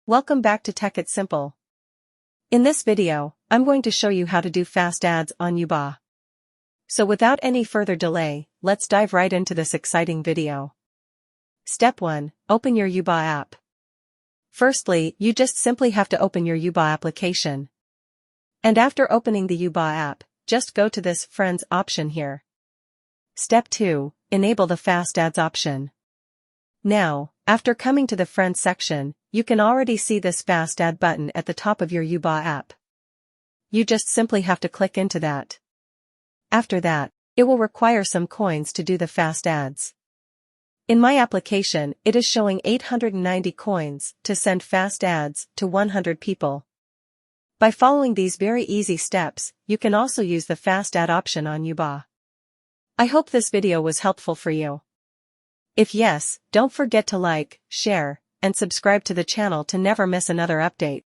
Welcome back to Tech It's Simple. In this video, I'm going to show you how to do fast ads on Yubo. So without any further delay, let's dive right into this exciting video. Step 1. Open your Yubo app. Firstly, you just simply have to open your Yubo application. And after opening the Yubo app, just go to this Friends option here. Step 2. Enable the fast ads option. Now, after coming to the Friends section, you can already see this fast ad button at the top of your Yubo app. You just simply have to click into that. After that, it will require some coins to do the fast ads. In my application, it is showing 890 coins to send fast ads to 100 people. By following these very easy steps, you can also use the fast ad option on Yubo. I hope this video was helpful for you. If yes, don't forget to like, share, and subscribe to the channel to never miss another update.